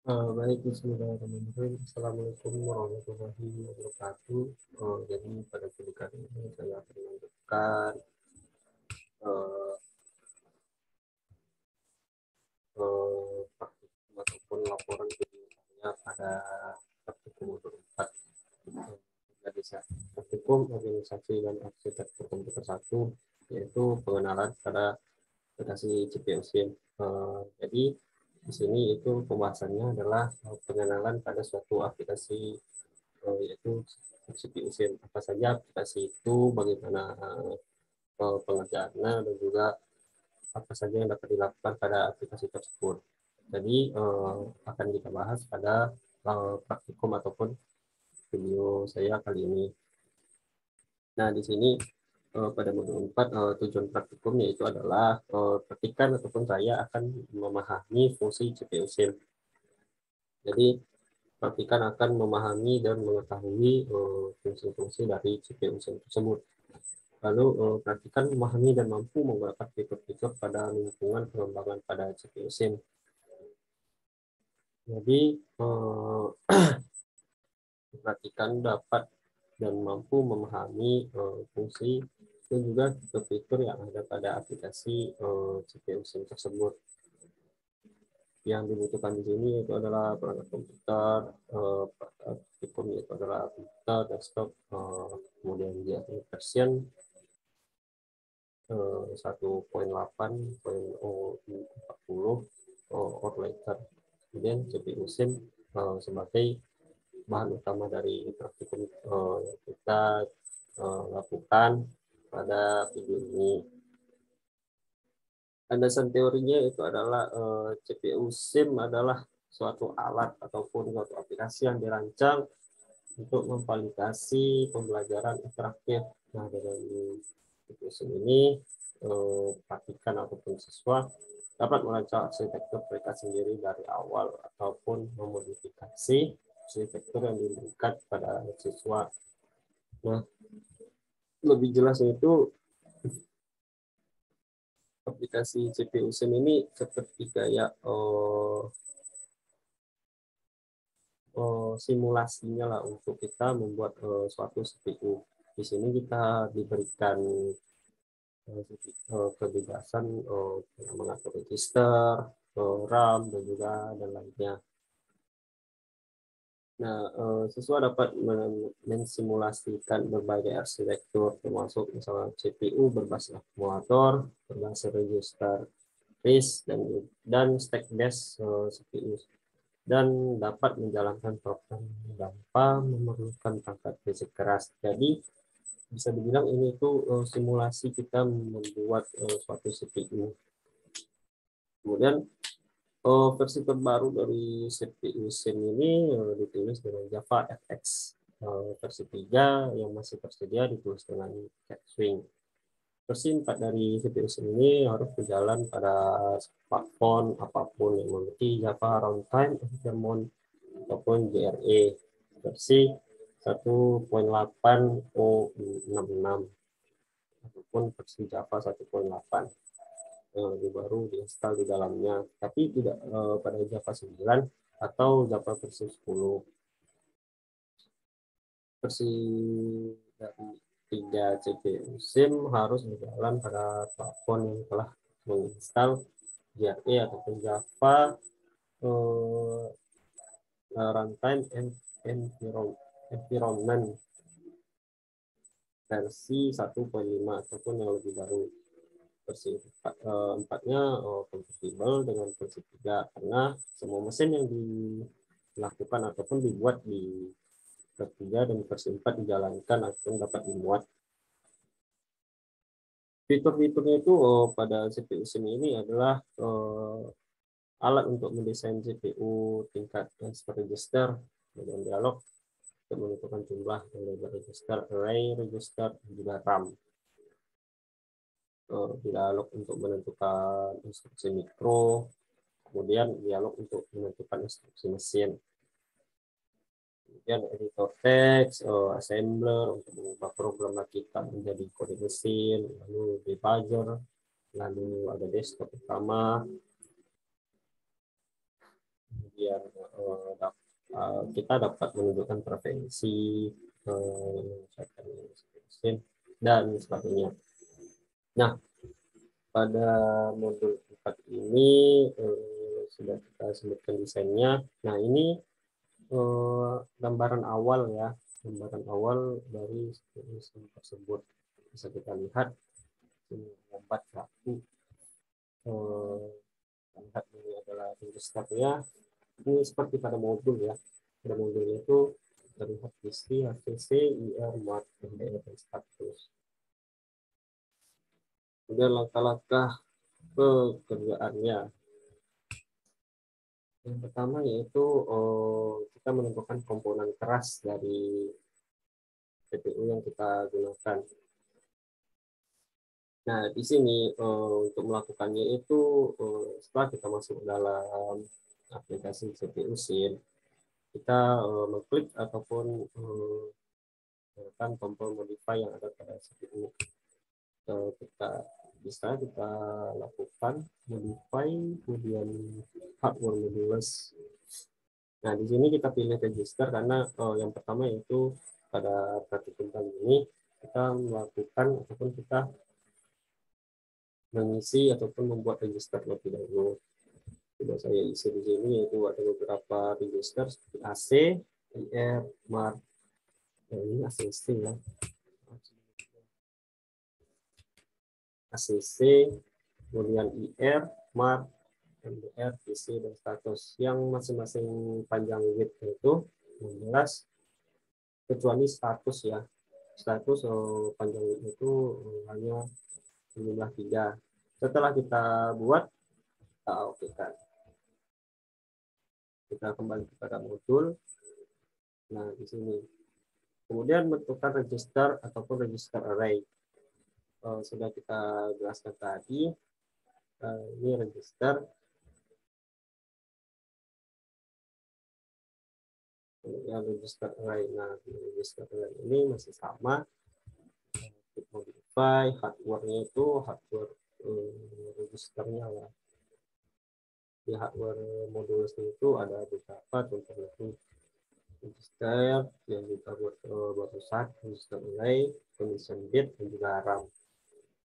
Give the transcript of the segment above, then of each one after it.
Baik, bismillahirrahmanirrahim. Assalamualaikum warahmatullahi wabarakatuh. Jadi pada video kali ini saya akan menunjukkan eh, praktikum ataupun laporan kegiatannya pada praktikum modul 4 praktikum organisasi dan arsitektur komputer 1, yaitu pengenalan pada aplikasi CPU SIM. Jadi di sini itu pembahasannya adalah pengenalan pada suatu aplikasi, yaitu CPU SIM. Apa saja aplikasi itu, bagaimana pengerjaannya, dan juga apa saja yang dapat dilakukan pada aplikasi tersebut. Jadi akan kita bahas pada praktikum ataupun video saya kali ini. Nah, di sini pada modul 4, tujuan praktikumnya itu adalah praktikan ataupun saya akan memahami fungsi CPU SIM. Jadi praktikan akan memahami dan mengetahui fungsi-fungsi dari CPU SIM tersebut. Lalu praktikan memahami dan mampu menggunakan fitur-fitur pada lingkungan pengembangan pada CPU SIM. Jadi praktikan dapat dan mampu memahami fungsi dan juga fitur-fitur yang ada pada aplikasi CPU SIM tersebut. Yang dibutuhkan di sini itu adalah perangkat komputer, praktikum itu adalah komputer, desktop, kemudian dia version 1.8.40 or later. Kemudian CPU SIM sebagai bahan utama dari praktikum yang kita lakukan pada video ini. Landasan teorinya itu adalah CPU SIM adalah suatu alat ataupun suatu aplikasi yang dirancang untuk memvalidasi pembelajaran interaktif. Nah, dengan CPU SIM ini, praktikan ataupun siswa dapat merancang arsitektur mereka sendiri dari awal ataupun memodifikasi arsitektur yang diberikan pada siswa. Nah, lebih jelas itu aplikasi CPU SIM ini seperti kayak simulasinya lah untuk kita membuat suatu CPU. Di sini kita diberikan kebebasan mengatur register, RAM, dan juga dan lainnya. Nah, siswa dapat mensimulasikan berbagai arsitektur, termasuk misalnya CPU berbasis akumulator, berbasis register RISC, dan stack based CPU, dan dapat menjalankan program tanpa memerlukan perangkat fisik keras. Jadi bisa dibilang ini tuh simulasi kita membuat suatu CPU. Kemudian versi terbaru dari CPU SIM ini ditulis dengan Java FX versi 3 yang masih tersedia ditulis dengan Catwing. Versi 4 dari CPU SIM ini harus berjalan pada smartphone apapun yang memiliki Java Runtime Environment ataupun JRE versi 1.8.066 ataupun versi Java 1.8 baru diinstal di dalamnya, tapi tidak pada Java 9 atau Java versi 10. Versi dari 3 CPU SIM harus berjalan pada platform yang telah menginstal JRE ataupun Java Runtime Environment versi 1.5 ataupun yang lebih baru. Versi 4-nya kompatibel dengan versi 3 karena semua mesin yang dilakukan ataupun dibuat di versi 3 dan versi 4 dijalankan atau dapat dimuat. Fitur-fiturnya itu pada CPU SIM ini adalah alat untuk mendesain CPU tingkat register, kemudian dialog untuk menentukan jumlah lebar register, array register, dan juga RAM. Dialog untuk menentukan instruksi mikro, kemudian dialog untuk menentukan instruksi mesin. Kemudian editor teks, assembler untuk mengubah program kita menjadi kode mesin, lalu debugger, lalu ada desktop utama, biar kita dapat menunjukkan preferensi dan sebagainya. Nah, pada modul 4 ini sudah kita sebutkan desainnya. Nah, ini gambaran awal ya, gambaran awal dari sistem tersebut. Bisa kita lihat lambat satu. Lihat ini adalah registernya. Ini seperti pada modul ya. Pada modul itu terlihat isi HCC, IR, MARC, MDR, dan status. Kemudian langkah-langkah pekerjaannya. Yang pertama yaitu kita menentukan komponen keras dari CPU yang kita gunakan. Nah, di sini untuk melakukannya itu setelah kita masuk dalam aplikasi CPU Scene, kita mengklik ataupun menekan tombol modify yang ada pada CPU. Kita bisa kita lakukan modify, kemudian hardware modulus. Nah, di sini kita pilih register karena yang pertama yaitu pada praktikum kali ini kita melakukan ataupun kita mengisi ataupun membuat register terlebih dahulu. Sudah saya isi di sini yaitu ada beberapa register seperti AC, IR, MAR. Nah, ini ACC ya. ACC, kemudian IR, MAR, MDR, PC, dan status. Yang masing-masing panjang width itu 16, kecuali status ya. Status panjang width itu hanya jumlah 3. Setelah kita buat, kita oke-kan. Kita kembali kepada modul. Nah, di sini. Kemudian bentukkan register ataupun register array. Sudah kita jelaskan tadi. Ini register. Kemudian register array. Nah, di register array ini masih sama. Modify, hardware-nya itu hardware registernya ya. Di hardware modul itu ada beberapa contohnya itu register yang kita buat barusan, register array, condition bit, dan juga RAM.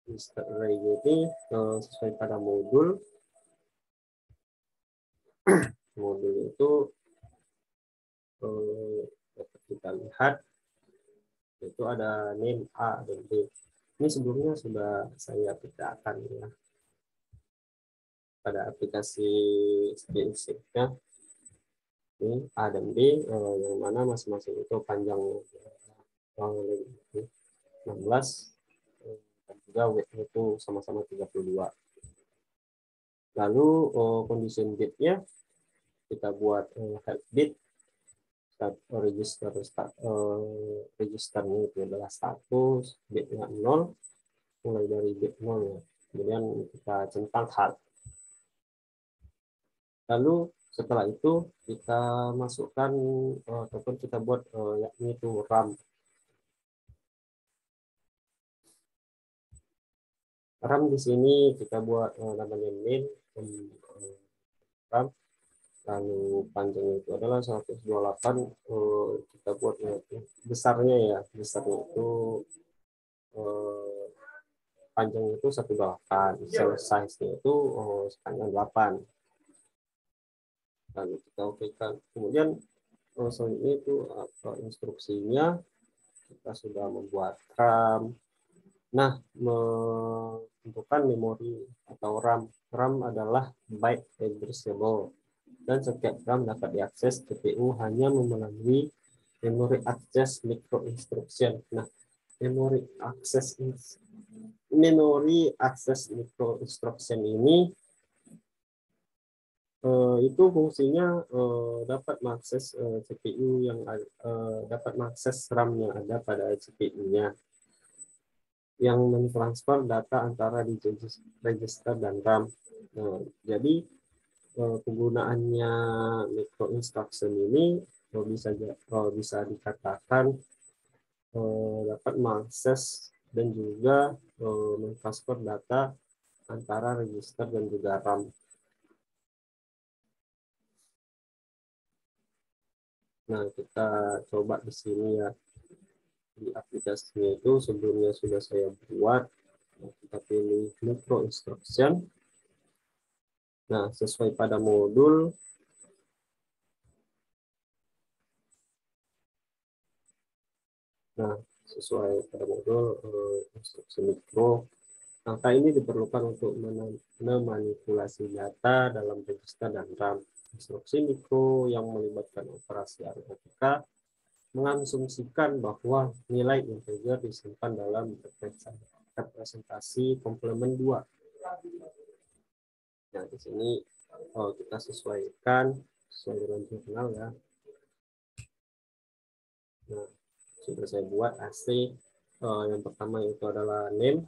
Register array ini sesuai pada modul. Modul itu dapat kita lihat itu ada name A dan B. Ini sebelumnya sudah saya kerjakan ya pada aplikasi SPIC-nya. Ini A dan B yang mana masing-masing itu panjang 16 dan juga width itu sama-sama 32. Lalu condition bitnya kita buat head bit registernya itu adalah status, bitnya 0, mulai dari bit 0 ya. Kemudian kita centang hard. Lalu setelah itu kita masukkan ataupun kita buat yakni itu RAM. RAM di sini kita buat namanya main RAM. Lalu panjangnya itu adalah 128. Kita buat besarnya ya, besarnya itu panjangnya itu 128, size-nya itu sepanjang 8. Lalu kita okekan. Kemudian selanjutnya itu instruksinya kita sudah membuat RAM. Nah, menentukan memori atau RAM. RAM adalah byte addressable dan setiap RAM dapat diakses CPU hanya melalui memory access micro instruction. Nah, memory access micro instruction ini itu fungsinya dapat mengakses CPU yang dapat mengakses RAM yang ada pada CPU-nya yang mentransfer data antara di register dan RAM. Jadi penggunaannya micro instruction ini bisa dikatakan dapat mengakses dan juga mentransfer data antara register dan juga RAM. Nah, kita coba di sini ya. Di aplikasinya itu sebelumnya sudah saya buat. Nah, kita pilih micro instruction. Nah, sesuai pada modul. Nah, sesuai pada modul instruksi mikro. Angka ini diperlukan untuk memanipulasi data dalam register dan RAM. Instruksi mikro yang melibatkan operasi aritmatika mengasumsikan bahwa nilai integer disimpan dalam representasi komplement 2. Nah, di sini kita sesuaikan sesuai dengan jurnal ya. Nah, sudah saya buat AC. Yang pertama itu adalah name,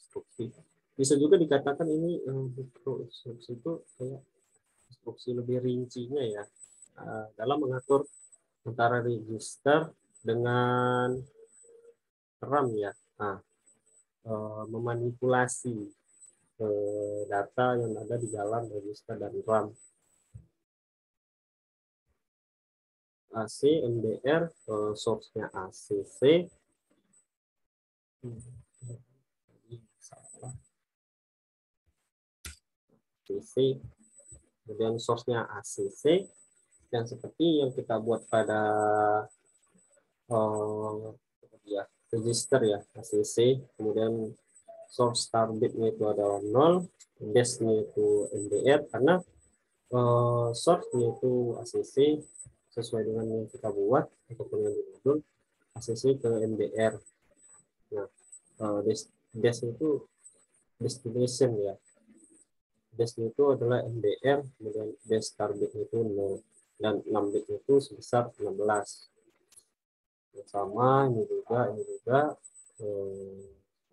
instruksi. Bisa juga dikatakan ini mikro instruksi itu kayak instruksi lebih rincinya ya, dalam mengatur antara register dengan RAM ya. Nah, memanipulasi data yang ada di dalam register dan RAM. AC, MBR, source-nya ACC. ACC, kemudian source-nya ACC, dan seperti yang kita buat pada ya, register ya, ACC, kemudian source start bit-nya itu adalah 0, dash-nya itu MBR, karena source-nya itu ACC sesuai dengan yang kita buat ataupun yang di modul ACC ke MBR. Nah, dash itu destination ya. Dash itu adalah MBR, kemudian dash target itu 0, dan 6 bit itu sebesar 16. Sama ini juga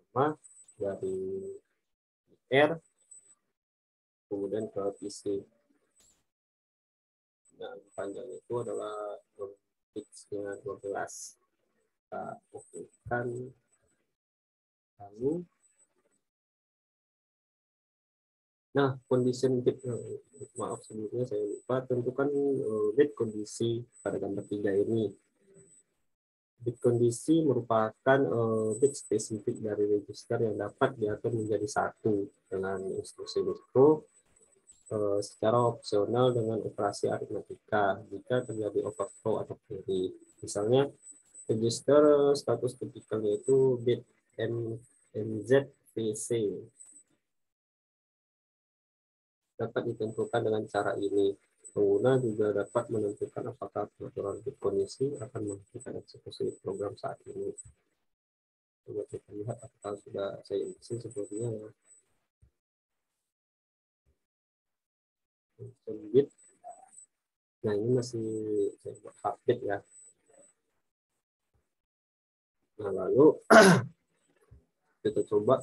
sama dari R kemudian ke PC. Nah, panjang itu adalah fixnya 12. Kita okekan lalu. Nah, condition bit, maaf sebelumnya saya lupa, tentukan bit kondisi pada gambar 3 ini. Bit kondisi merupakan bit spesifik dari register yang dapat diatur menjadi satu dengan instruksi mikro secara opsional dengan operasi aritmatika jika terjadi overflow atau query. Misalnya, register status kritikalnya itu bit NZVC. Dapat ditentukan dengan cara ini. Pengguna juga dapat menentukan apakah pengaturan bit kondisi akan menghentikan eksekusi program saat ini. Coba kita lihat apakah sudah saya isi sebelumnya ya. Bit. Nah, ini masih saya buat update ya. Nah, lalu kita coba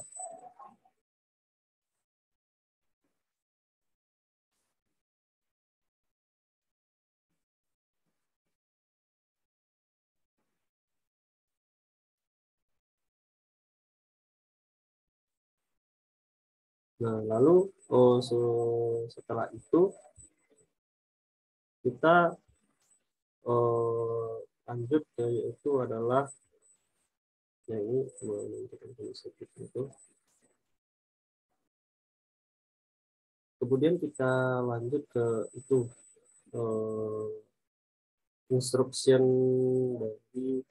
Nah, lalu setelah itu kita lanjut yaitu adalah yang ini menentukan kondisi itu. Kemudian kita lanjut ke itu instruction dari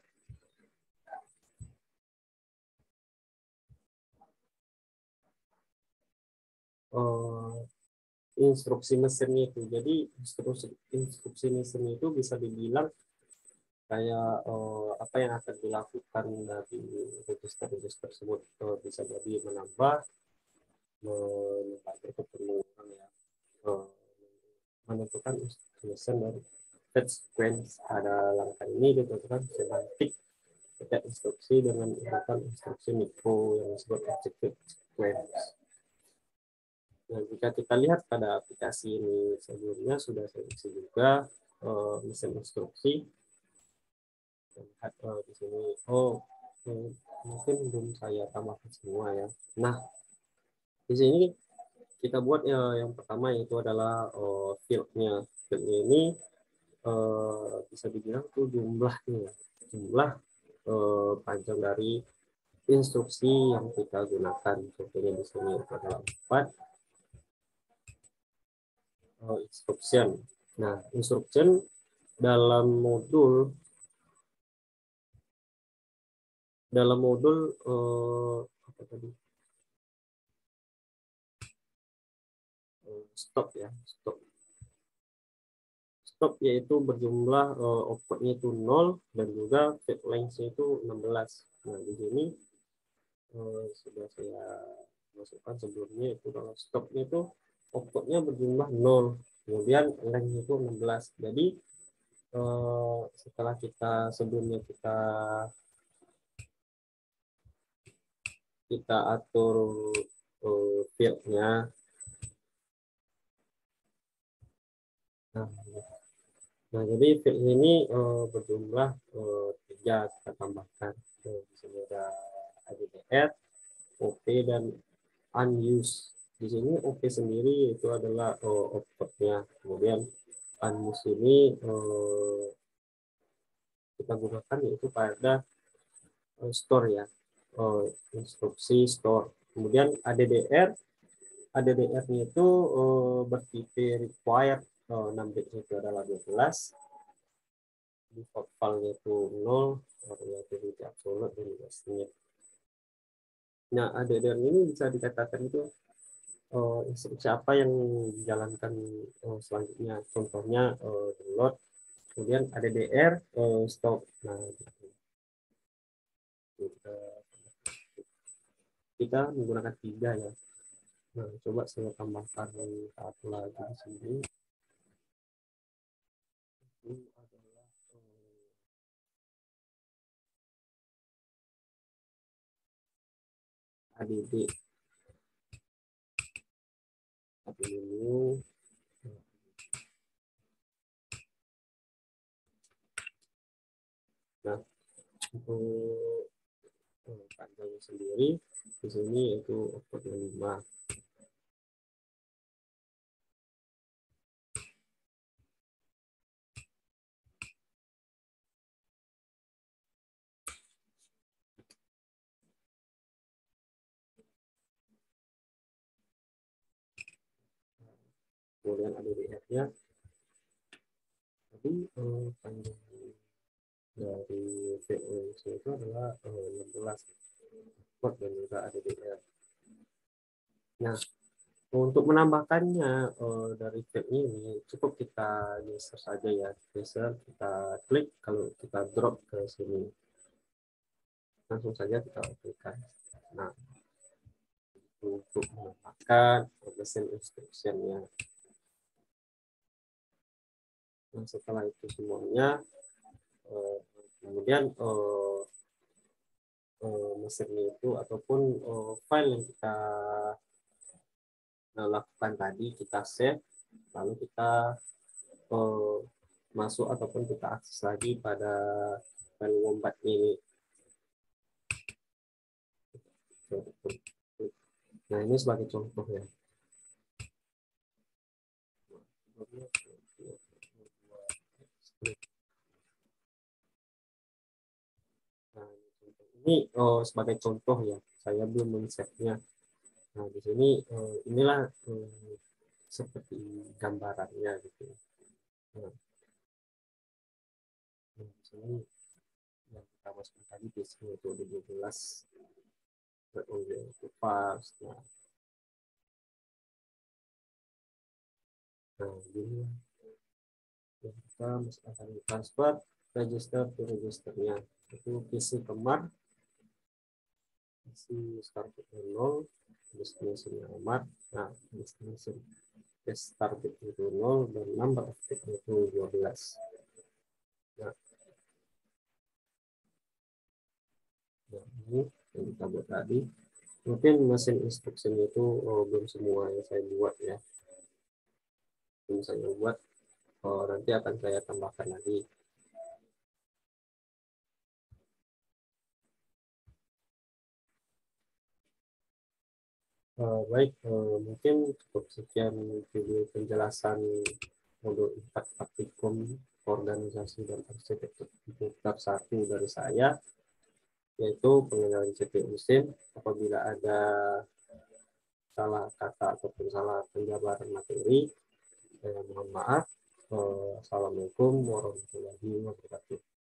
instruksi mesinnya itu. Jadi instruksi mesinnya itu bisa dibilang kayak apa yang akan dilakukan dari register-register tersebut, bisa jadi menambah, membagi atau pengurangan ya, menentukan instruksi dari fetch sequence. Ada langkah ini ditentukan semantik setiap instruksi dengan urutan instruksi mikro yang disebut execute sequence. Nah, jika kita lihat pada aplikasi ini sebelumnya sudah saya isi juga mesin instruksi. Lihat di sini, mungkin belum saya tambahkan semua ya. Nah, di sini kita buat yang pertama yaitu adalah fieldnya. Fieldnya ini bisa dibilang itu jumlahnya ya. Jumlah panjang dari instruksi yang kita gunakan. Contohnya di sini adalah 4 instruction. Nah, instruction dalam modul apa tadi? Stop ya, stop. Stop yaitu berjumlah outputnya itu 0 dan juga fade length-nya itu 16. Nah, di sini sudah saya masukkan sebelumnya itu kalau stopnya itu outputnya berjumlah 0, kemudian length itu 16. Jadi setelah kita sebelumnya kita atur field-nya. Nah, jadi field ini berjumlah 3 kita tambahkan. Di sini ada ADDR, OP, dan unused. Di sini OP sendiri itu adalah outputnya. Kemudian unused ini kita gunakan yaitu pada store ya, instruksi store. Kemudian ADDR-nya itu bertipe required, 6 bit itu adalah 12, default file-nya itu 0, relativity absolute, dan estimate. Nah, ADDR ini bisa dikatakan itu instruksi apa yang dijalankan selanjutnya. Contohnya download, kemudian ADDR stop. Nah, kita menggunakan 3 ya. Nah, coba saya tambahkan satu lagi di sini. Itu adalah ADD. Tapi dulu. Nah, untuk panjangnya sendiri di sini itu outputnya 5. Kemudian ADDR-nya tadi panjang dari VOC itu adalah 16 output dan juga ADDR. Nah, untuk menambahkannya dari tab ini cukup kita geser saja ya, geser, kita klik, kalau kita drop ke sini langsung saja kita aplikasikan. Nah, untuk menambahkan mesin instruction-nya. Nah, setelah itu semuanya kemudian mesinnya itu ataupun file yang kita lakukan tadi kita save, lalu kita masuk ataupun kita akses lagi pada file wombat ini. Nah, ini sebagai contoh ya. Nah, ini sebagai contoh ya, saya belum men-save-nya. Nah, di sini inilah seperti gambarannya gitu. Nah, di sini yang kita masukkan tadi di sini itu 12 itu pas. Nah, ini kita akan transfer register to registernya. Itu PC kemar, PC start bit 0, destination amat. Nah, destination start bit itu 0 dan number of bit itu 12. Nah, ini yang kita buat tadi. Mungkin mesin instruksinya itu belum semua yang saya buat ya. Belum saya buat, nanti akan saya tambahkan lagi. Baik, mungkin cukup sekian video penjelasan modul 4 praktikum organisasi dan arsitektur komputer 1 dari saya, yaitu pengenalan CPU SIM. Apabila ada salah kata ataupun salah penjabaran materi, mohon maaf. Assalamualaikum warahmatullahi wabarakatuh.